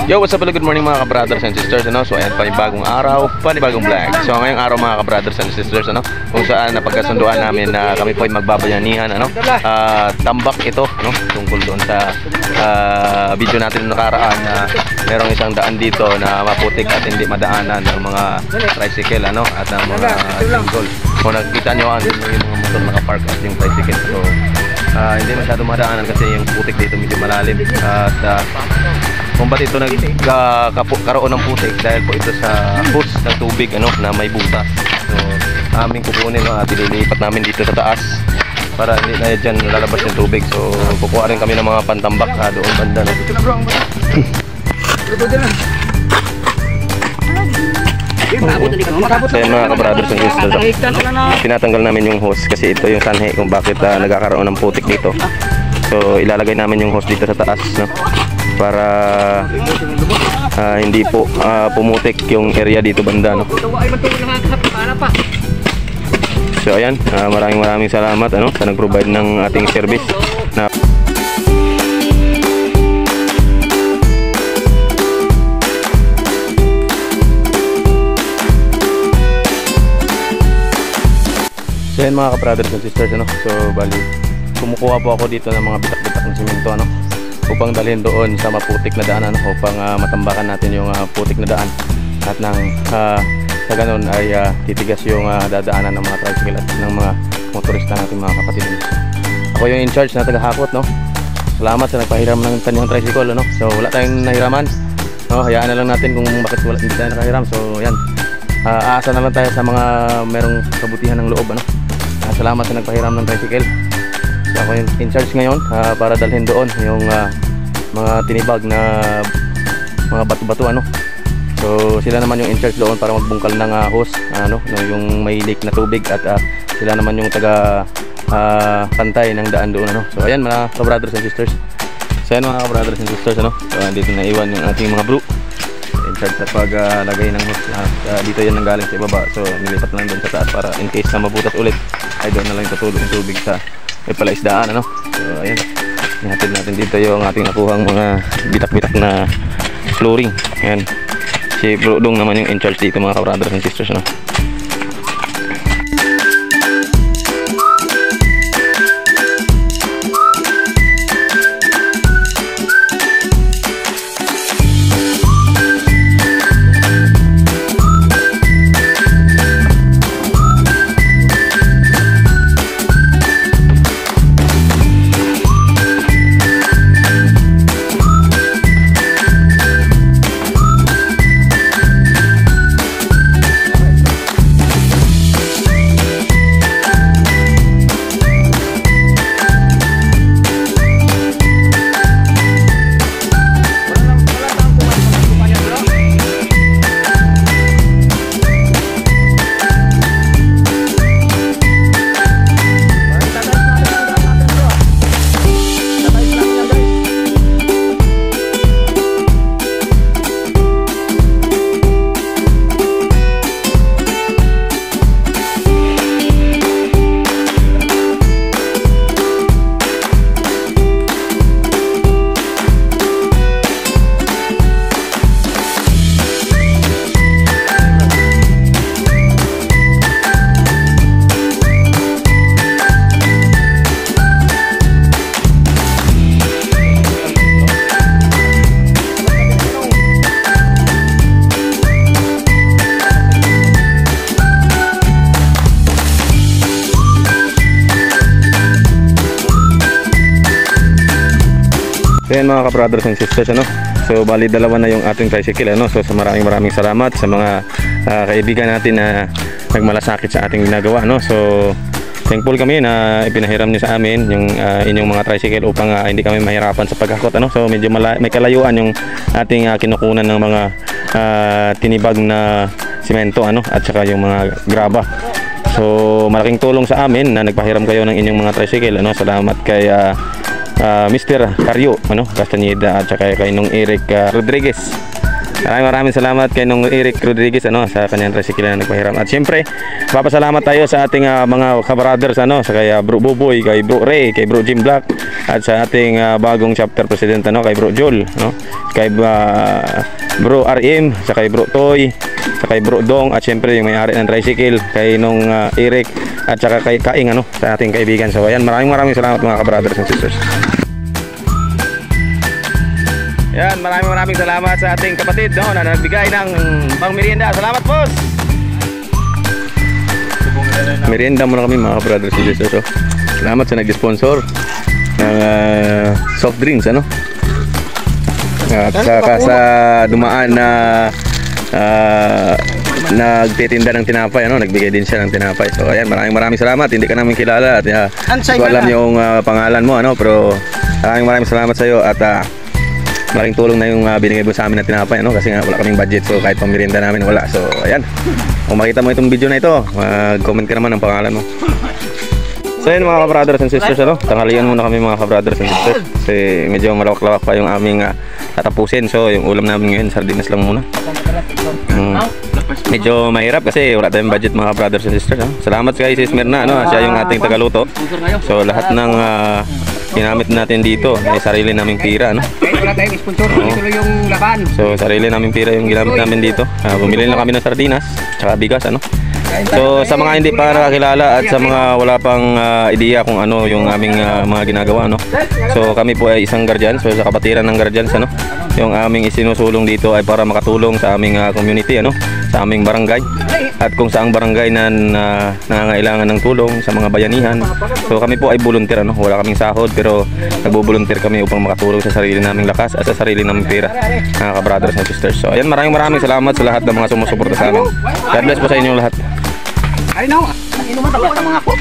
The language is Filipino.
Yo, what's up? Good morning mga ka-brothers and sisters, ano? So ayan, panibagong araw, panibagong vlog. So ngayong araw mga ka-brothers and sisters, ano? Kung saan napagkasunduan namin na kami po ay magbabayanihan, ano? Tambak ito, ano? Tungkol doon sa video natin nakaraan na merong isang daan dito na maputik at hindi madaanan ng mga tricycle, ano? At ng mga single. Kung nakikita nyo, andun yung mga motor nakapark at yung tricycle. So hindi masyado madaanan kasi yung putik dito medyo malalim. At kung ba't ito nagkaroon ng putik dahil po ito sa hose ng tubig, ano, na may butas. So aming kukunin, no, at ililipat namin dito sa taas para hindi na dyan lalabas yung tubig. So kukuha rin kami ng mga pantambak doon banda, no. So yan mga ka-brothers and sisters, tinatanggal namin yung hose kasi ito yung sanhi kung bakit nagkakaroon ng putik dito. So ilalagay namin yung hose dito sa taas, no, para hindi po pumutik yung area dito banda, no. So ayan, maraming salamat, ano, sa nag-provide ng ating service na so ayan mga ka-brothers and sisters, ano. So bali kumukuha po ako dito ng mga bitak-bitak ng simento, ano, upang dalhin doon sa maputik na daan, ano, upang matambakan natin yung putik na daan at nang sa ganun ay titigas yung dadaanan ng mga tricycle at ng mga motorista natin, mga kapatid. Ako yung in charge na tagahakot, no. Salamat sa nagpahiram ng kanyang tricycle, ano. So wala tayong nahiraman, no. Hayaan na lang natin kung bakit wala, hindi tayo nakahiram. So yan, aasa na lang tayo sa mga merong kabutihan ng loob, ano. Salamat sa nagpahiram ng tricycle. So ako yung in charge ngayon para dalhin doon yung mga tinibag na mga bato-bato, ano. So sila naman yung in charge doon para magbungkal ng hose, ano, yung may leak na tubig, at sila naman yung taga pantay ng daan doon, ano. So ayan mga ka-brothers and sisters. So ayan mga ka-brothers and sisters, ano. So dito na iwan yung ating mga brew in charge sa paglagay ng hose. Dito yan nanggaling sa ibaba, so nilipat lang doon sa taas para in case na mabutas ulit ay doon na lang tutulog yung tubig sa may palaisdaan, ano. So ayan, ihatid natin dito yung ating nakuhang mga bitak-bitak na flooring. Ayan, si Bro Dong naman yung in charge dito mga ka-brothers and sisters, ano. So yan mga ka-brothers and sisters, ano. So bali dalawa na yung ating tricycle, ano. So sa maraming salamat sa mga kaibigan natin na nagmalasakit sa ating ginagawa, no. So thankful kami na ipinahiram niyo sa amin yung inyong mga tricycle upang hindi kami mahirapan sa paghakot, ano. So medyo may kalayuan yung ating kinukunan ng mga tinibag na simento, ano, at saka yung mga graba. So malaking tulong sa amin na nagpahiram kayo ng inyong mga tricycle, ano. Salamat kay Mr. Caryo, ano, Castaneda, at saka kay Nung Eric Rodriguez. Maraming salamat kay nung Eric Rodriguez sa kanyang tricycle na nagpahiram. At syempre, papasalamat tayo sa ating mga kabrothers sa kay Bro Buboy, kay Bro Ray, kay Bro Jim Black, at sa ating bagong chapter president kay Bro Joel, kay Bro RM, sa kay Bro Toy, sa kay Bro Dong, at syempre yung may-ari ng tricycle kay nung Eric, at saka kay Kaing sa ating kaibigan. So ayan, maraming salamat mga kabrothers and sisters. Yan, maraming salamat sa ating kapatid na nagbigay ng pang-merienda. Salamat, boss! Merienda muna kami mga brothers and sisters. Salamat sa nag-sponsor ng soft drinks at saka sa dumaan na nagtitinda ng tinapay, nagbigay din siya ng tinapay. So ayan, maraming salamat. Hindi ka namin kilala at ko alam yung pangalan mo, pero maraming salamat sa iyo. At maraming tulong na yung binigay mo sa amin na tinapay, kasi nga wala kaming budget, so kahit pang-merienda namin wala. So ayan, kung makita mo itong video na ito, mag-comment ka naman ng pangalan mo. So ayan mga kabrothers and sisters, tanghalian muna kami mga kabrothers and sisters, kasi medyo malawak-lawak pa yung aming tatapusin. So yung ulam namin ngayon, sardinas lang muna. Medyo mahirap kasi wala tayong budget mga brothers and sisters. Salamat kay Sis Mirna, siya yung ating tagaluto. So lahat ng ginamit natin dito ay sarili naming pira, wala tayong sponsor, ito lang yung laban. So sarili naming pira yung ginamit namin dito. Bumili lang kami ng sardinas tsaka bigas, So sa mga hindi pa nakakilala at sa mga wala pang ideya kung ano yung aming mga ginagawa, So kami po ay isang guardian, so sa kapatiran ng guardians, yung aming isinusulong dito ay para makatulong sa aming community, sa aming barangay, at kung saang barangay na nangangailangan ng tulong sa mga bayanihan. So kami po ay volunteer, wala kaming sahod, pero nagbo-volunteer kami upang makatulong sa sarili naming lakas at sa sarili naming pera, mga ka-brothers and sisters. So ayan, maraming salamat sa lahat ng mga sumusuporta sa amin. God bless po sa inyong lahat. Ay no, inuman talaga sa mga po.